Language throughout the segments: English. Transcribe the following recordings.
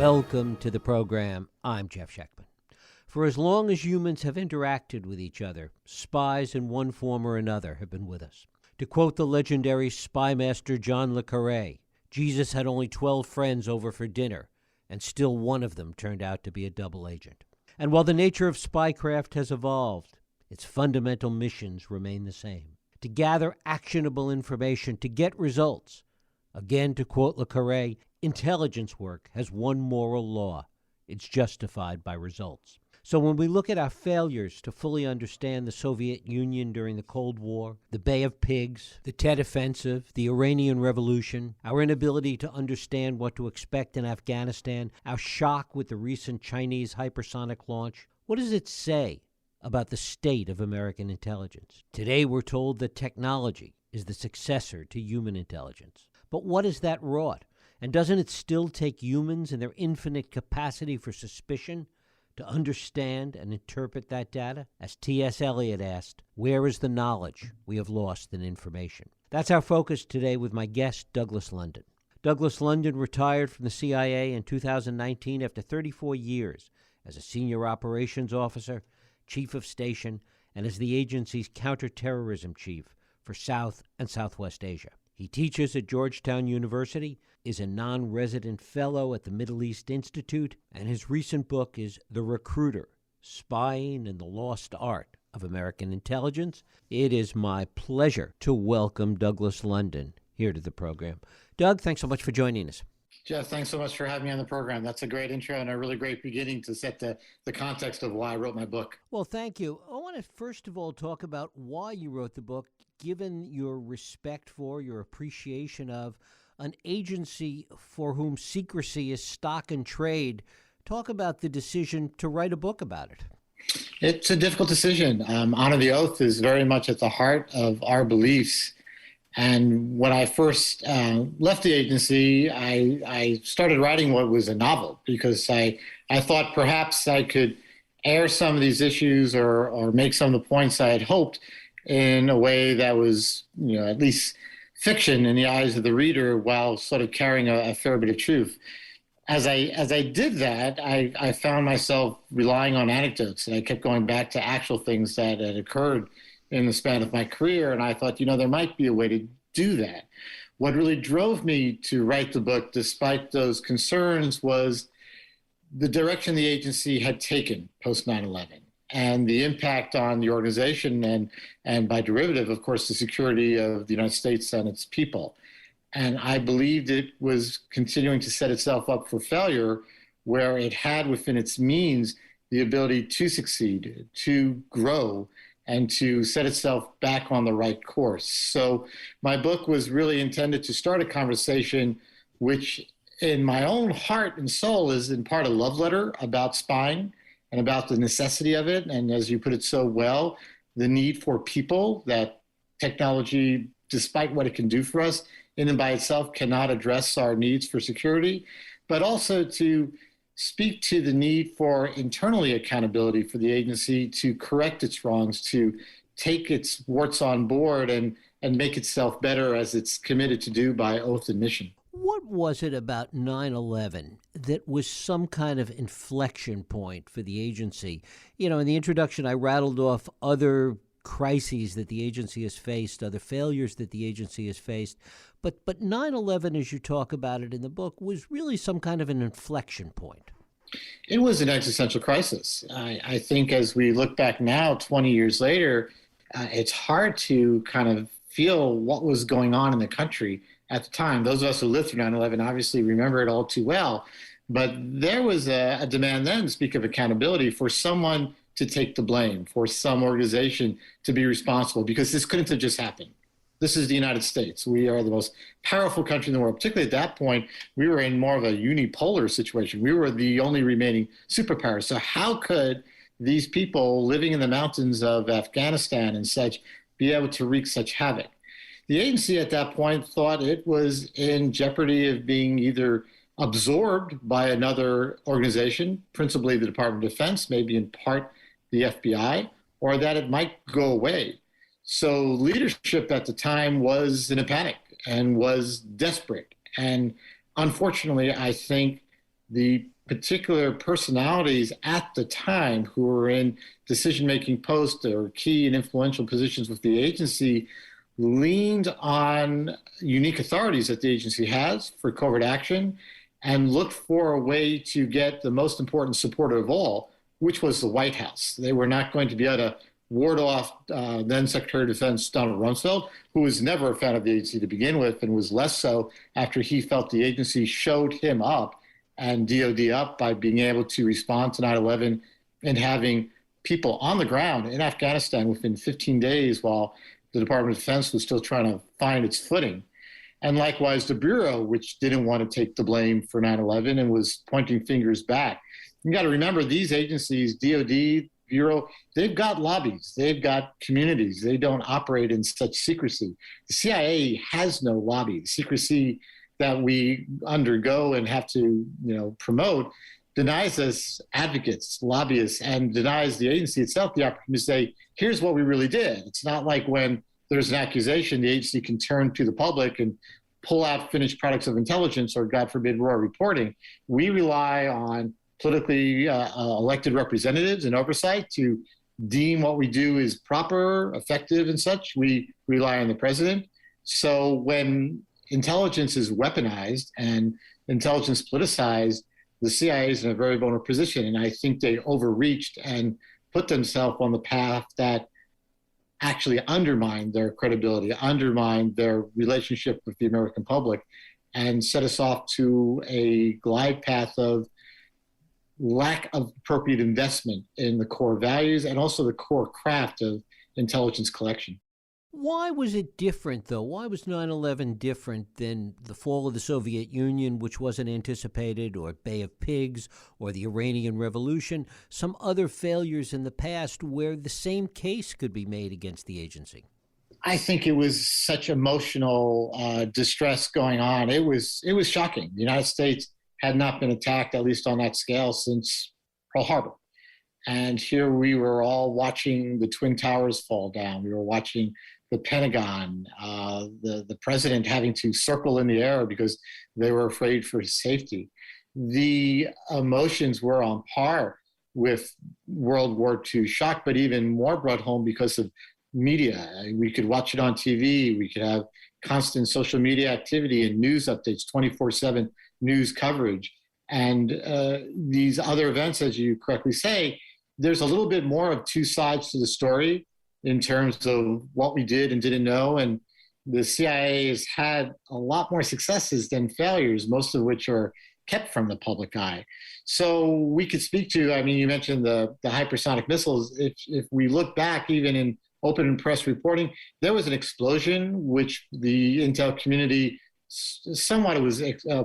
Welcome to the program. I'm Jeff Schechtman. For as long as humans have interacted with each other, spies in one form or another have been with us. To quote the legendary spy master John le Carré, Jesus had only 12 friends over for dinner, and still one of them turned out to be a double agent. And while the nature of spycraft has evolved, its fundamental missions remain the same: to gather actionable information, to get results. Again, to quote le Carré, intelligence work has one moral law: it's justified by results. So when we look at our failures to fully understand the Soviet Union during the Cold War, the Bay of Pigs, the Tet Offensive, the Iranian Revolution, our inability to understand what to expect in Afghanistan, our shock with the recent Chinese hypersonic launch, what does it say about the state of American intelligence? Today we're told that technology is the successor to human intelligence. But what has that wrought? And doesn't it still take humans and their infinite capacity for suspicion to understand and interpret that data? As T.S. Eliot asked, where is the knowledge we have lost in information? That's our focus today with my guest, Douglas London. Douglas London retired from the CIA in 2019 after 34 years as a senior operations officer, chief of station, and as the agency's counterterrorism chief for South and Southwest Asia. He teaches at Georgetown University, is a non-resident fellow at the Middle East Institute, and his recent book is The Recruiter: Spying and the Lost Art of American Intelligence. It is my pleasure to welcome Douglas London here to the program. Doug, thanks so much for joining us. Jeff, thanks so much for having me on the program. That's a great intro and a really great beginning to set the context of why I wrote my book. Well, thank you. I want to first of all talk about why you wrote the book, given your respect for, your appreciation of an agency for whom secrecy is stock and trade. Talk about the decision to write a book about it. It's a difficult decision. Honor the oath is very much at the heart of our beliefs. And when I first left the agency, I started writing what was a novel because I thought perhaps I could air some of these issues or make some of the points I had hoped in a way that was, at least fiction in the eyes of the reader while sort of carrying a fair bit of truth. As I did that, I found myself relying on anecdotes, and I kept going back to actual things that had occurred in the span of my career, and I thought, there might be a way to do that. What really drove me to write the book, despite those concerns, was the direction the agency had taken post 9/11 and the impact on the organization and by derivative, of course, the security of the United States and its people. And I believed it was continuing to set itself up for failure, where it had within its means the ability to succeed, to grow, and to set itself back on the right course. So my book was really intended to start a conversation which in my own heart and soul is in part a love letter about spying and about the necessity of it. And as you put it so well, the need for people, that technology, despite what it can do for us, in and by itself cannot address our needs for security, but also to speak to the need for internally accountability for the agency to correct its wrongs, to take its warts on board and make itself better as it's committed to do by oath and mission. What was it about 9/11 that was some kind of inflection point for the agency? In the introduction, I rattled off other crises that the agency has faced, other failures that the agency has faced. But 9/11, as you talk about it in the book, was really some kind of an inflection point. It was an existential crisis. I think as we look back now, 20 years later, it's hard to kind of feel what was going on in the country at the time. Those of us who lived through 9/11 obviously remember it all too well. But there was a demand then, to speak of accountability, for someone to take the blame, for some organization to be responsible, because this couldn't have just happened. This is the United States. We are the most powerful country in the world. Particularly at that point, we were in more of a unipolar situation. We were the only remaining superpower. So how could these people living in the mountains of Afghanistan and such be able to wreak such havoc? The agency at that point thought it was in jeopardy of being either absorbed by another organization, principally the Department of Defense, maybe in part the FBI, or that it might go away. So leadership at the time was in a panic and was desperate. And unfortunately, I think the particular personalities at the time who were in decision-making posts or key and influential positions with the agency leaned on unique authorities that the agency has for covert action and looked for a way to get the most important supporter of all, which was the White House. They were not going to be able to ward off then Secretary of Defense Donald Rumsfeld, who was never a fan of the agency to begin with and was less so after he felt the agency showed him up and DOD up by being able to respond to 9/11 and having people on the ground in Afghanistan within 15 days while the Department of Defense was still trying to find its footing. And likewise, the Bureau, which didn't want to take the blame for 9/11 and was pointing fingers back. You got to remember these agencies, DOD, Bureau, they've got lobbies, they've got communities. They don't operate in such secrecy. The CIA has no lobby. Secrecy that we undergo and have to, promote denies us advocates, lobbyists, and denies the agency itself the opportunity to say, here's what we really did. It's not like when there's an accusation, the agency can turn to the public and pull out finished products of intelligence or, God forbid, raw reporting. We rely on politically elected representatives and oversight to deem what we do is proper, effective, and such. We rely on the president. So when intelligence is weaponized and intelligence politicized, the CIA is in a very vulnerable position. And I think they overreached and put themselves on the path that actually undermined their credibility, undermined their relationship with the American public, and set us off to a glide path of lack of appropriate investment in the core values and also the core craft of intelligence collection. Why was it different, though? Why was 9/11 different than the fall of the Soviet Union, which wasn't anticipated, or Bay of Pigs, or the Iranian Revolution, some other failures in the past where the same case could be made against the agency? I think it was such emotional distress going on. It was shocking. The United States had not been attacked, at least on that scale, since Pearl Harbor. And here we were all watching the Twin Towers fall down. We were watching the Pentagon, the president having to circle in the air because they were afraid for his safety. The emotions were on par with World War II shock, but even more brought home because of media. We could watch it on TV. We could have constant social media activity and news updates, 24/7 news coverage. And these other events, as you correctly say, there's a little bit more of two sides to the story in terms of what we did and didn't know. And the CIA has had a lot more successes than failures, most of which are kept from the public eye. So we could speak to, you mentioned the hypersonic missiles. If we look back, even in open and press reporting, there was an explosion, which the intel community, somewhat it was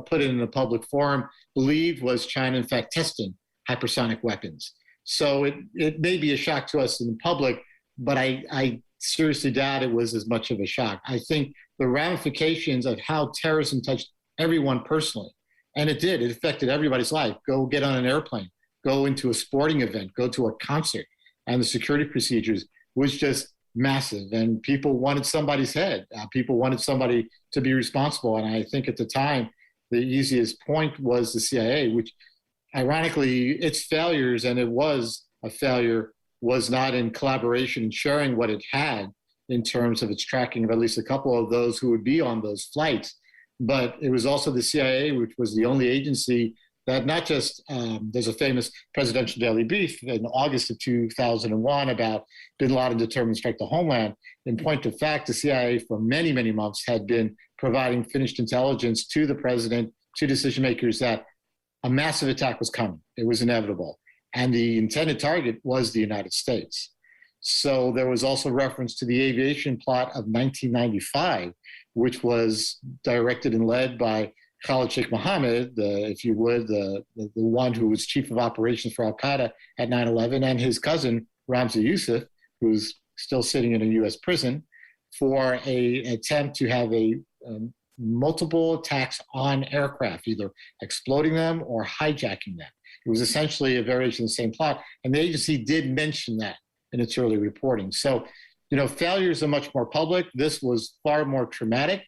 put in a public forum, believed was China, in fact, testing hypersonic weapons. So it may be a shock to us in the public, but I seriously doubt it was as much of a shock. I think the ramifications of how terrorism touched everyone personally, and it did, it affected everybody's life. Go get on an airplane, go into a sporting event, go to a concert, and the security procedures was just massive. And people wanted somebody's head. People wanted somebody to be responsible. And I think at the time, the easiest point was the CIA, which ironically, its failures, and it was a failure, was not in collaboration and sharing what it had in terms of its tracking of at least a couple of those who would be on those flights. But it was also the CIA, which was the only agency that not just, there's a famous presidential daily brief in August of 2001 about bin Laden determined to strike the homeland. In point of fact, the CIA for many, many months had been providing finished intelligence to the president, to decision makers, that a massive attack was coming. It was inevitable. And the intended target was the United States. So there was also reference to the aviation plot of 1995, which was directed and led by Khalid Sheikh Mohammed, if you would, the one who was chief of operations for Al-Qaeda at 9/11, and his cousin, Ramzi Youssef, who's still sitting in a U.S. prison, for an attempt to have multiple attacks on aircraft, either exploding them or hijacking them. It was essentially a variation of the same plot, and the agency did mention that in its early reporting. So, failures are much more public. This was far more traumatic,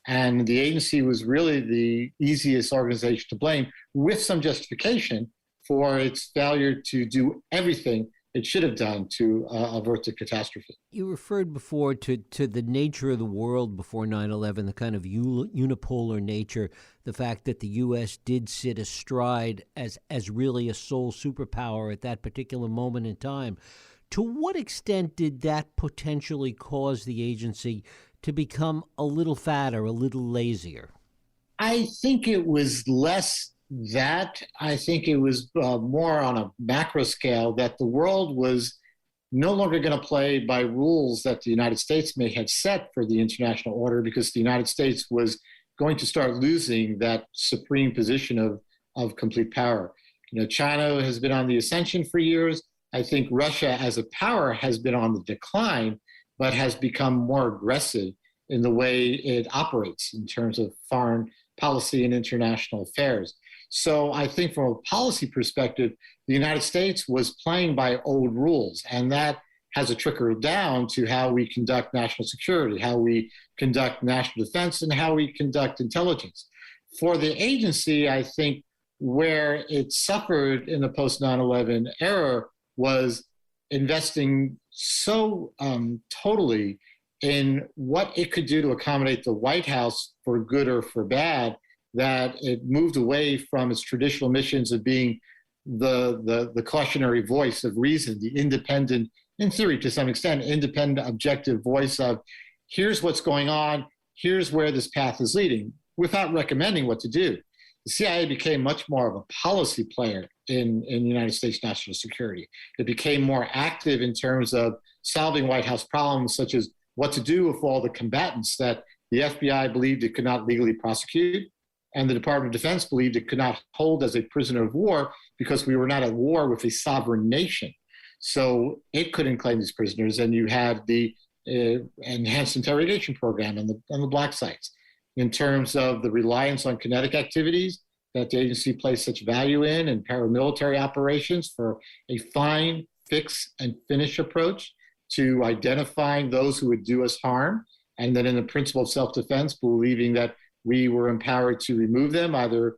And the agency was really the easiest organization to blame, with some justification for its failure to do everything it should have done to avert the catastrophe. You referred before to the nature of the world before 9/11, the kind of unipolar nature, the fact that the U.S. did sit astride as really a sole superpower at that particular moment in time. To what extent did that potentially cause the agency to become a little fatter, a little lazier? I think it was less that. I think it was more on a macro scale that the world was no longer going to play by rules that the United States may have set for the international order, because the United States was going to start losing that supreme position of complete power. China has been on the ascension for years. I think Russia as a power has been on the decline, but has become more aggressive in the way it operates in terms of foreign policy and international affairs. So I think from a policy perspective, the United States was playing by old rules, and that has a trickle down to how we conduct national security, how we conduct national defense, and how we conduct intelligence. For the agency, I think where it suffered in the post 9/11 era was investing so totally in what it could do to accommodate the White House for good or for bad, that it moved away from its traditional missions of being the cautionary voice of reason, the independent, in theory to some extent, independent, objective voice of here's what's going on, here's where this path is leading, without recommending what to do. The CIA became much more of a policy player in United States national security. It became more active in terms of solving White House problems, such as what to do with all the combatants that the FBI believed it could not legally prosecute, and the Department of Defense believed it could not hold as a prisoner of war because we were not at war with a sovereign nation. So it couldn't claim these prisoners, and you had the enhanced interrogation program on the black sites. In terms of the reliance on kinetic activities that the agency placed such value in, and paramilitary operations for a find, fix, and finish approach to identifying those who would do us harm, and then in the principle of self-defense, believing that we were empowered to remove them either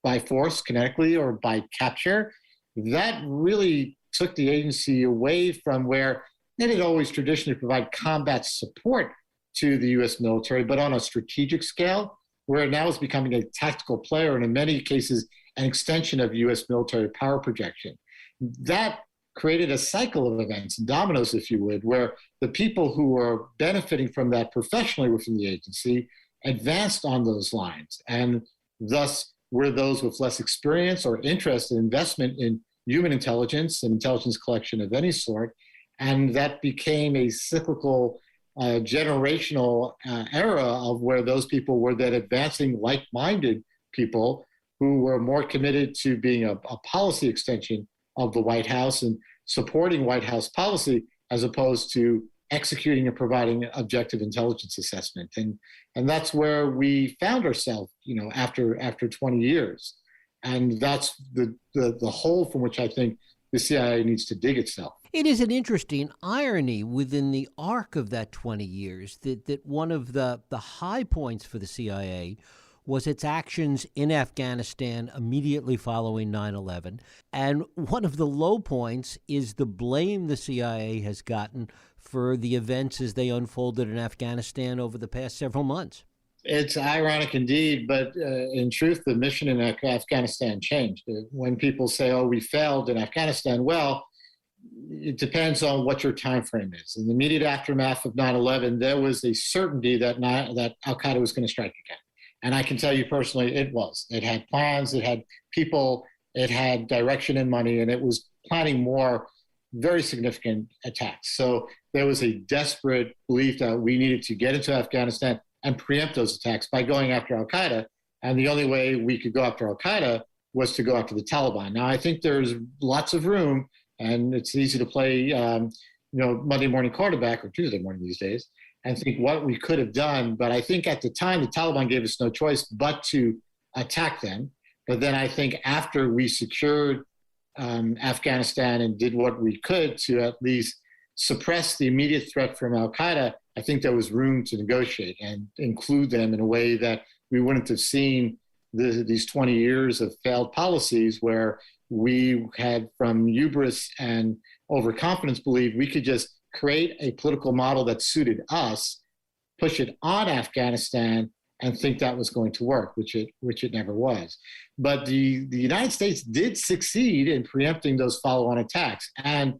by force, kinetically, or by capture. That really took the agency away from where it had always traditionally provided combat support to the U.S. military, but on a strategic scale, where it now is becoming a tactical player and in many cases an extension of U.S. military power projection. That created a cycle of events, dominoes, if you would, where the people who were benefiting from that professionally within the agency advanced on those lines, and thus were those with less experience or interest in investment in human intelligence and intelligence collection of any sort. And that became a cyclical generational era of where those people were then advancing like-minded people who were more committed to being a policy extension of the White House and supporting White House policy as opposed to executing and providing objective intelligence assessment. And that's where we found ourselves, after 20 years. And that's the hole from which I think the CIA needs to dig itself. It is an interesting irony within the arc of that 20 years that one of the high points for the CIA was its actions in Afghanistan immediately following 9/11. And one of the low points is the blame the CIA has gotten for the events as they unfolded in Afghanistan over the past several months. It's ironic indeed, but in truth, the mission in Afghanistan changed. When people say, oh, we failed in Afghanistan, well, it depends on what your time frame is. In the immediate aftermath of 9/11, there was a certainty that al-Qaeda was going to strike again. And I can tell you personally, it was. It had plans, it had people, it had direction and money, and it was planning more very significant attacks. So there was a desperate belief that we needed to get into Afghanistan and preempt those attacks by going after al-Qaeda. And the only way we could go after al-Qaeda was to go after the Taliban. Now, I think there's lots of room, and it's easy to play, Monday morning quarterback, or Tuesday morning these days, and think what we could have done. But I think at the time, the Taliban gave us no choice but to attack them. But then I think after we secured Afghanistan and did what we could to at least suppress the immediate threat from Al Qaeda, I think there was room to negotiate and include them in a way that we wouldn't have seen these 20 years of failed policies where we had, from hubris and overconfidence, believed we could just create a political model that suited us, push it on Afghanistan, and think that was going to work, which it never was. But the United States did succeed in preempting those follow-on attacks. And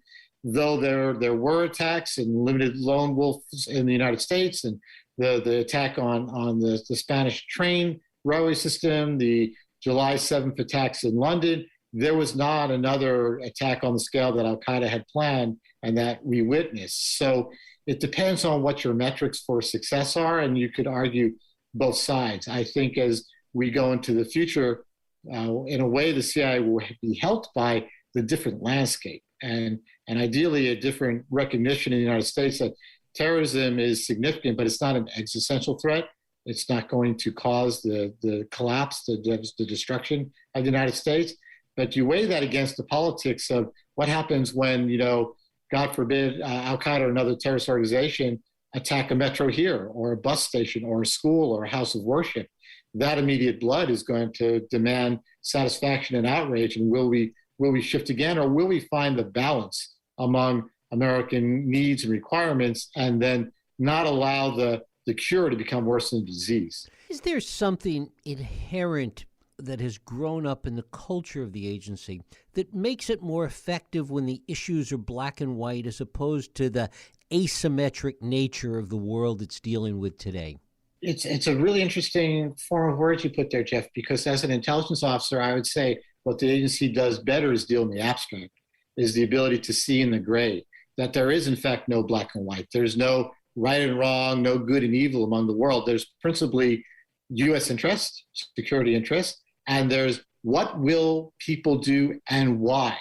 though there were attacks and limited lone wolves in the United States, and the attack on the Spanish train railway system, the July 7th attacks in London, there was not another attack on the scale that Al Qaeda had planned and that we witnessed. So it depends on what your metrics for success are, and you could argue both sides. I think as we go into the future, in a way, the CIA will be helped by the different landscape and ideally a different recognition in the United States that terrorism is significant, but it's not an existential threat. It's not going to cause the collapse, the destruction of the United States. But you weigh that against the politics of what happens when, God forbid, Al Qaeda or another terrorist organization attack a metro here, or a bus station, or a school, or a house of worship. That immediate blood is going to demand satisfaction and outrage. And will we shift again, or will we find the balance among American needs and requirements, and then not allow the cure to become worse than the disease? Is there something inherent that has grown up in the culture of the agency that makes it more effective when the issues are black and white as opposed to the asymmetric nature of the world it's dealing with today? It's a really interesting form of words you put there, Jeff, because as an intelligence officer, I would say what the agency does better is deal in the abstract, is the ability to see in the gray, that there is, in fact, no black and white. There's no right and wrong, no good and evil among the world. There's principally U.S. interest, security interest, and there's what will people do and why,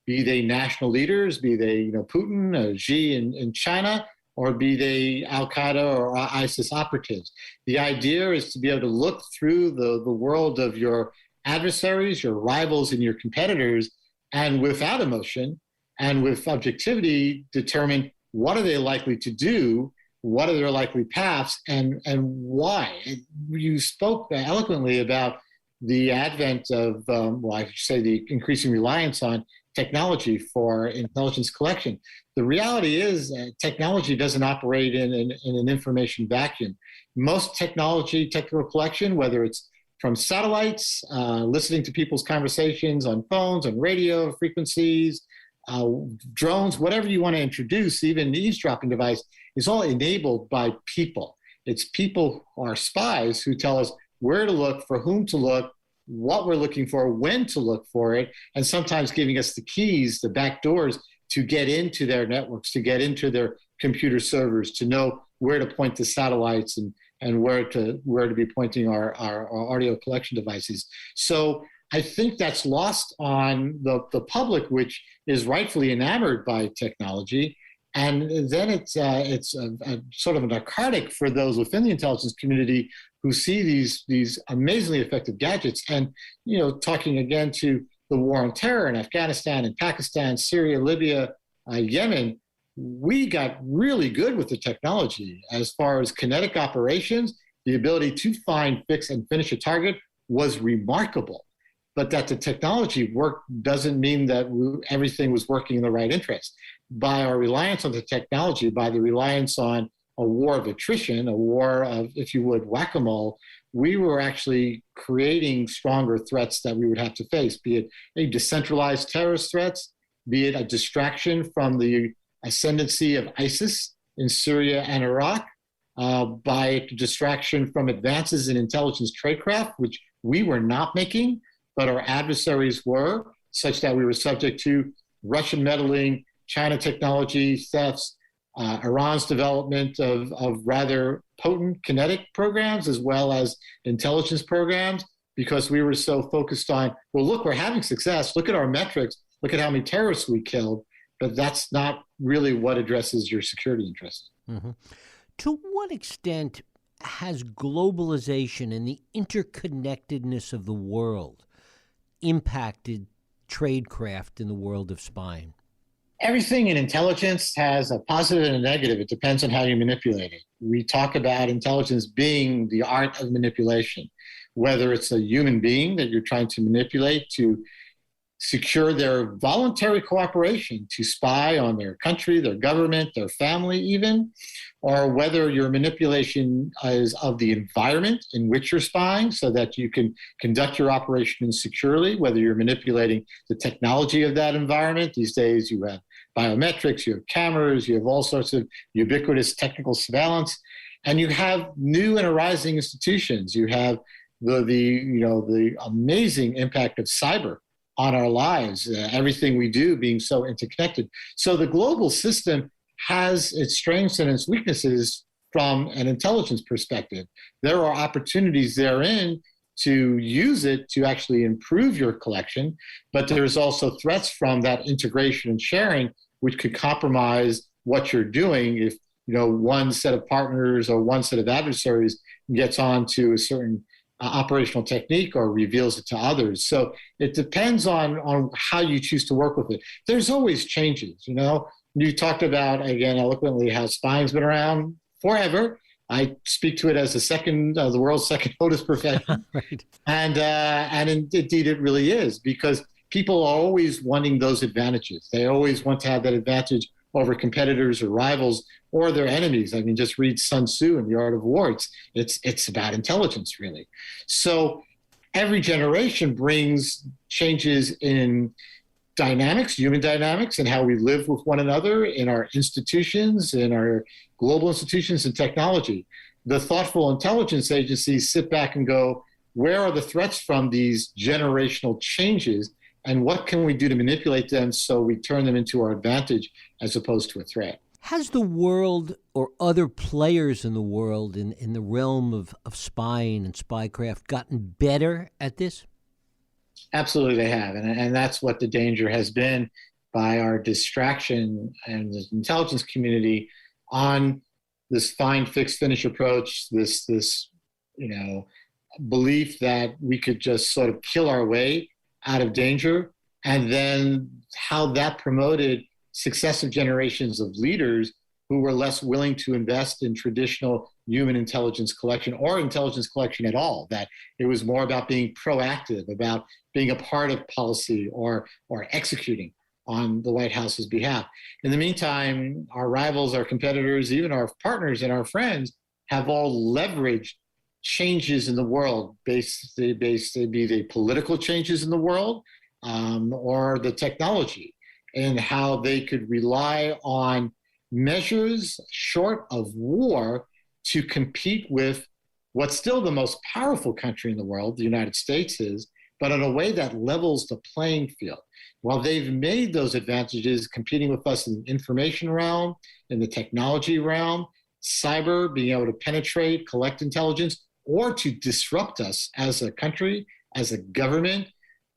be they national leaders, be they Putin or Xi in China, or be they Al-Qaeda or ISIS operatives. The idea is to be able to look through the world of your adversaries, your rivals, and your competitors, and without emotion and with objectivity, determine what are they likely to do, what are their likely paths, and why. You spoke eloquently about the advent of, I should say, the increasing reliance on technology for intelligence collection. The reality is technology doesn't operate in an information vacuum. Most technical collection, whether it's from satellites, listening to people's conversations on phones, on radio frequencies, drones, whatever you want to introduce, even the eavesdropping device, is all enabled by people. It's people who are spies who tell us where to look, for whom to look, what we're looking for, when to look for it, and sometimes giving us the keys, the back doors to get into their networks, to get into their computer servers, to know where to point the satellites and where to be pointing our audio collection devices. So I think that's lost on the public, which is rightfully enamored by technology. And then it's a sort of a narcotic for those within the intelligence community who see these amazingly effective gadgets. And, talking again to the war on terror in Afghanistan and Pakistan, Syria, Libya, Yemen, we got really good with the technology as far as kinetic operations. The ability to find, fix, and finish a target was remarkable. But that the technology worked doesn't mean that everything was working in the right interest. By our reliance on the technology, by the reliance on a war of attrition, a war of, if you would, whack-a-mole, we were actually creating stronger threats that we would have to face, be it a decentralized terrorist threats, be it a distraction from the ascendancy of ISIS in Syria and Iraq, by distraction from advances in intelligence tradecraft, which we were not making, but our adversaries were, such that we were subject to Russian meddling, China technology thefts, Iran's development of rather potent kinetic programs as well as intelligence programs, because we were so focused on, well, look, we're having success. Look at our metrics. Look at how many terrorists we killed. But that's not really what addresses your security interests. Mm-hmm. To what extent has globalization and the interconnectedness of the world impacted tradecraft in the world of spying? Everything in intelligence has a positive and a negative. It depends on how you manipulate it. We talk about intelligence being the art of manipulation, whether it's a human being that you're trying to manipulate to secure their voluntary cooperation to spy on their country, their government, their family, even, or whether your manipulation is of the environment in which you're spying so that you can conduct your operations securely, whether you're manipulating the technology of that environment. These days, you have biometrics, you have cameras, you have all sorts of ubiquitous technical surveillance, and you have new and arising institutions. You have the amazing impact of cyber on our lives, everything we do being so interconnected. So the global system has its strengths and its weaknesses from an intelligence perspective. There are opportunities therein to use it to actually improve your collection, but there's also threats from that integration and sharing, which could compromise what you're doing if one set of partners or one set of adversaries gets on to a certain operational technique or reveals it to others. So it depends on how you choose to work with it. There's always changes. You talked about, again, eloquently, how spying's been around forever. I speak to it as the world's second oldest profession. Right. And indeed it really is, because people are always wanting those advantages. They always want to have that advantage over competitors or rivals or their enemies. I mean, just read Sun Tzu in The Art of War. It's about intelligence, really. So every generation brings changes in dynamics, human dynamics, and how we live with one another in our institutions, in our global institutions and technology. The thoughtful intelligence agencies sit back and go, where are the threats from these generational changes? And what can we do to manipulate them so we turn them into our advantage as opposed to a threat? Has the world or other players in the world in the realm of spying and spycraft gotten better at this? Absolutely they have. And that's what the danger has been by our distraction and the intelligence community on this find, fix, finish approach, this belief that we could just sort of kill our way out of danger, and then how that promoted successive generations of leaders who were less willing to invest in traditional human intelligence collection or intelligence collection at all, that it was more about being proactive, about being a part of policy or executing on the White House's behalf. In the meantime, our rivals, our competitors, even our partners and our friends have all leveraged changes in the world, be the political changes in the world or the technology, and how they could rely on measures short of war to compete with what's still the most powerful country in the world, the United States is, but in a way that levels the playing field. While they've made those advantages competing with us in the information realm, in the technology realm, cyber, being able to penetrate, collect intelligence, or to disrupt us as a country, as a government,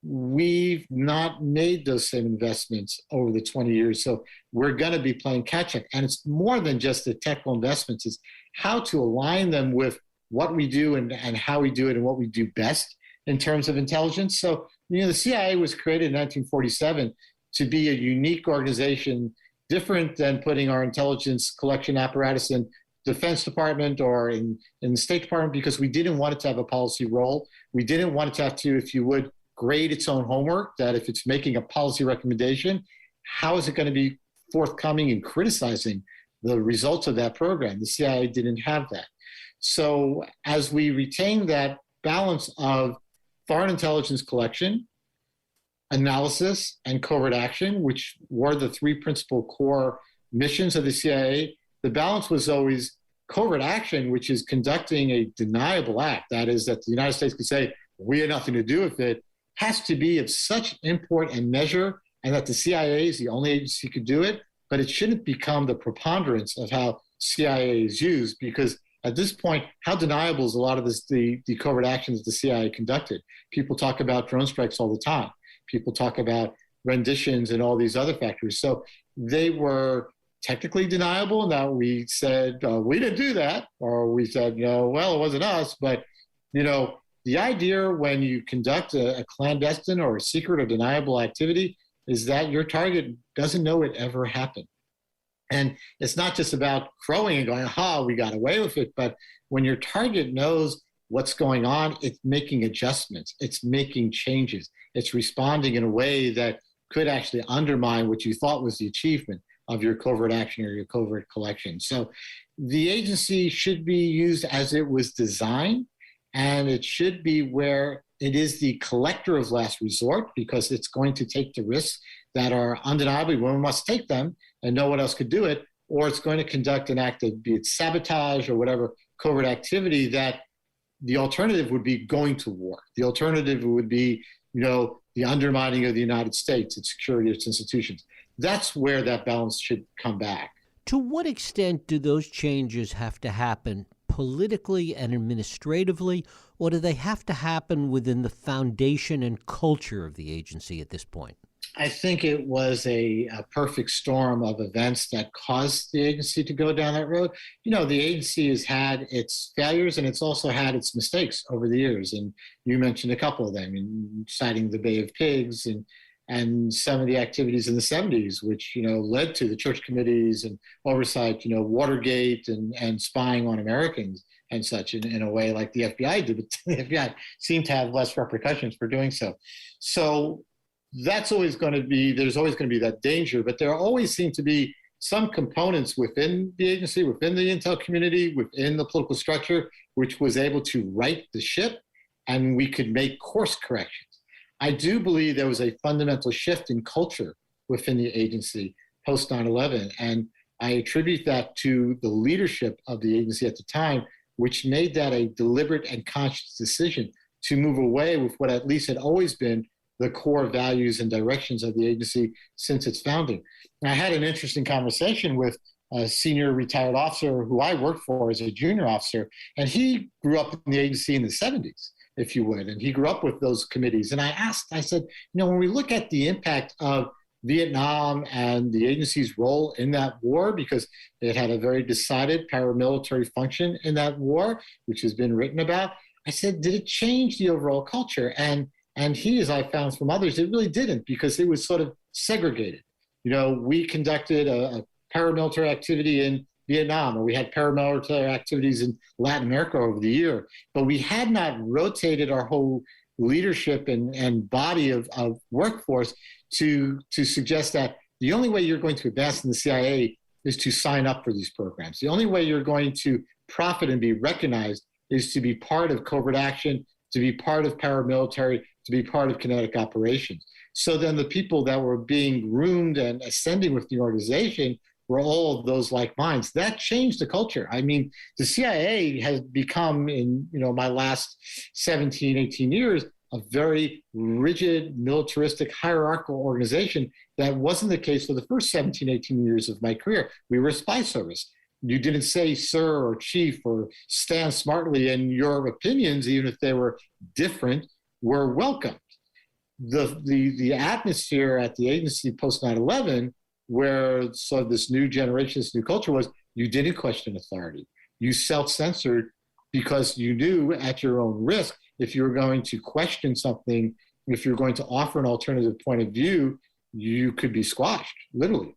we've not made those same investments over the 20 years. So we're going to be playing catch up. And it's more than just the technical investments, it's how to align them with what we do and how we do it and what we do best in terms of intelligence. So, the CIA was created in 1947 to be a unique organization, different than putting our intelligence collection apparatus in Defense Department or in the State Department, because we didn't want it to have a policy role. We didn't want it to have to, if you would, grade its own homework, that if it's making a policy recommendation, how is it going to be forthcoming and criticizing the results of that program? The CIA didn't have that. So as we retain that balance of foreign intelligence collection, analysis, and covert action, which were the three principal core missions of the CIA, the balance was always covert action, which is conducting a deniable act. That is, that the United States could say, we had nothing to do with it, has to be of such import and measure, and that the CIA is the only agency who could do it, but it shouldn't become the preponderance of how CIA is used, because at this point, how deniable is a lot of the covert actions that the CIA conducted? People talk about drone strikes all the time. People talk about renditions and all these other factors. So they were technically deniable. Now we said, we didn't do that. Or we said, well, it wasn't us. But, the idea when you conduct a clandestine or a secret or deniable activity, is that your target doesn't know it ever happened. And it's not just about crowing and going, aha, we got away with it. But when your target knows what's going on, it's making adjustments, it's making changes, it's responding in a way that could actually undermine what you thought was the achievement of your covert action or your covert collection. So the agency should be used as it was designed, and it should be where it is the collector of last resort, because it's going to take the risks that are undeniably one must take them and no one else could do it, or it's going to conduct an act of, be it sabotage or whatever covert activity, that the alternative would be going to war. The alternative would be, the undermining of the United States, its security, its institutions. That's where that balance should come back. To what extent do those changes have to happen politically and administratively, or do they have to happen within the foundation and culture of the agency at this point? I think it was a perfect storm of events that caused the agency to go down that road. The agency has had its failures and it's also had its mistakes over the years. And you mentioned a couple of them, citing the Bay of Pigs and some of the activities in the 70s, which, led to the church committees and oversight, Watergate and spying on Americans and such in a way like the FBI did. But the FBI seemed to have less repercussions for doing so. So there's always going to be that danger, but there always seem to be some components within the agency, within the intel community, within the political structure, which was able to right the ship and we could make course corrections. I do believe there was a fundamental shift in culture within the agency post 9/11, and I attribute that to the leadership of the agency at the time, which made that a deliberate and conscious decision to move away with what at least had always been the core values and directions of the agency since its founding. And I had an interesting conversation with a senior retired officer who I worked for as a junior officer, and he grew up in the agency in the 70s, if you would, and he grew up with those committees. And I said, when we look at the impact of Vietnam and the agency's role in that war, because it had a very decided paramilitary function in that war, which has been written about, I said, did it change the overall culture? And he, as I found from others, it really didn't, because it was sort of segregated. We conducted a paramilitary activity in Vietnam, or we had paramilitary activities in Latin America over the year, but we had not rotated our whole leadership and body of workforce to suggest that the only way you're going to advance in the CIA is to sign up for these programs. The only way you're going to profit and be recognized is to be part of covert action, to be part of paramilitary, to be part of kinetic operations. So then the people that were being groomed and ascending with the organization were all of those like minds. That changed the culture. I mean, the CIA has become, in my last 17, 18 years, a very rigid, militaristic, hierarchical organization. That wasn't the case for the first 17, 18 years of my career. We were a spy service. You didn't say sir or chief or stand smartly, and your opinions, even if they were different, were welcomed. The atmosphere at the agency post 9/11, where sort of this new generation, this new culture, was you didn't question authority. You self-censored because you knew at your own risk, if you were going to question something, if you're going to offer an alternative point of view, you could be squashed, literally.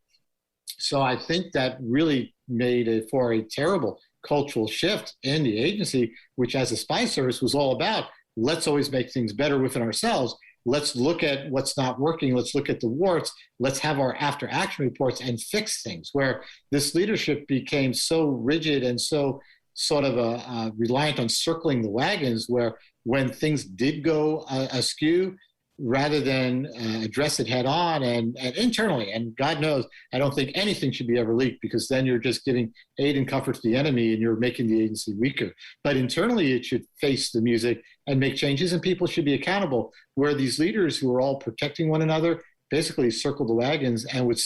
So I think that really made for a terrible cultural shift in the agency, which as a spy service was all about, let's always make things better within ourselves. Let's look at what's not working. Let's look at the warts. Let's have our after action reports and fix things, where this leadership became so rigid and so sort of reliant on circling the wagons, where when things did go askew, rather than address it head on and internally. And God knows, I don't think anything should be ever leaked, because then you're just giving aid and comfort to the enemy and you're making the agency weaker. But internally, it should face the music and make changes, and people should be accountable, where these leaders who are all protecting one another basically circle the wagons and would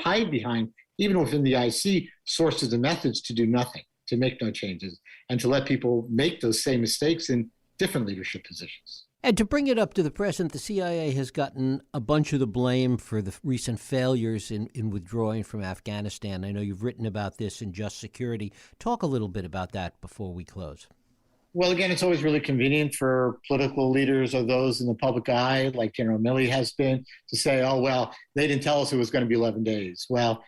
hide behind, even within the IC, sources and methods to do nothing, to make no changes, and to let people make those same mistakes in different leadership positions. And to bring it up to the present, the CIA has gotten a bunch of the blame for the recent failures in withdrawing from Afghanistan. I know you've written about this in Just Security. Talk a little bit about that before we close. Well, again, it's always really convenient for political leaders or those in the public eye, like General Milley has been, to say, oh, well, they didn't tell us it was going to be 11 days. Well,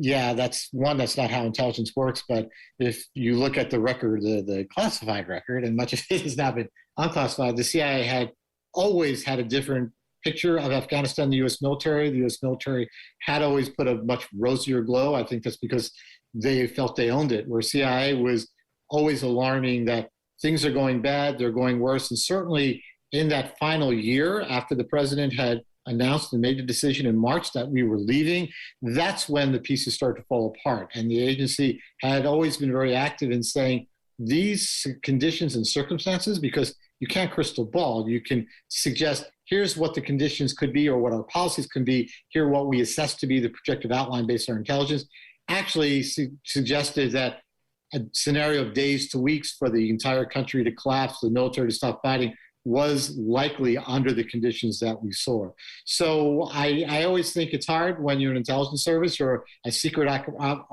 yeah, that's not how intelligence works. But if you look at the record, the classified record, and much of it has now been unclassified, the CIA had always had a different picture of Afghanistan, the U.S. military. The U.S. military had always put a much rosier glow. I think that's because they felt they owned it, where CIA was always alarming that things are going bad, they're going worse. And certainly in that final year, after the president had announced and made the decision in March that we were leaving, that's when the pieces started to fall apart. And the agency had always been very active in saying these conditions and circumstances, because you can't crystal ball, you can suggest here's what the conditions could be or what our policies can be, here what we assess to be the projected outline based on our intelligence, actually suggested that a scenario of days to weeks for the entire country to collapse, the military to stop fighting, was likely under the conditions that we saw. So I always think it's hard when you're an intelligence service or a secret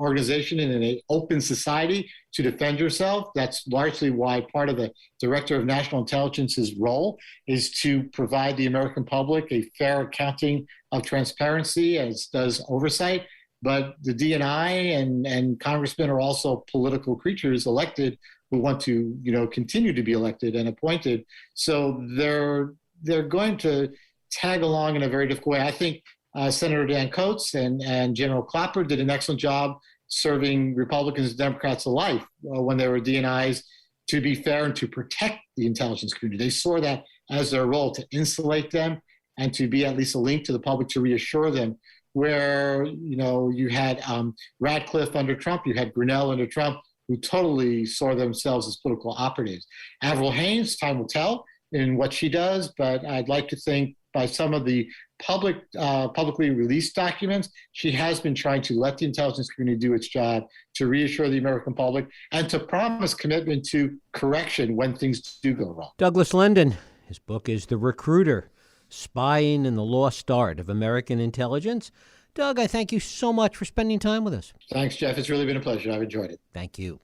organization in an open society to defend yourself. That's largely why part of the Director of National Intelligence's role is to provide the American public a fair accounting of transparency, as does oversight. But the DNI and congressmen are also political creatures elected who want to, continue to be elected and appointed. So they're going to tag along in a very difficult way. I think Senator Dan Coats and General Clapper did an excellent job serving Republicans and Democrats alike when they were DNIs, to be fair and to protect the intelligence community. They saw that as their role, to insulate them and to be at least a link to the public, to reassure them. Where, you had Radcliffe under Trump, you had Grinnell under Trump, who totally saw themselves as political operatives. Avril Haines, time will tell in what she does, but I'd like to think by some of the publicly released documents, she has been trying to let the intelligence community do its job, to reassure the American public, and to promise commitment to correction when things do go wrong. Douglas Lendon, his book is The Recruiter: Spying in the Lost Art of American Intelligence. Doug, I thank you so much for spending time with us. Thanks, Jeff. It's really been a pleasure. I've enjoyed it. Thank you.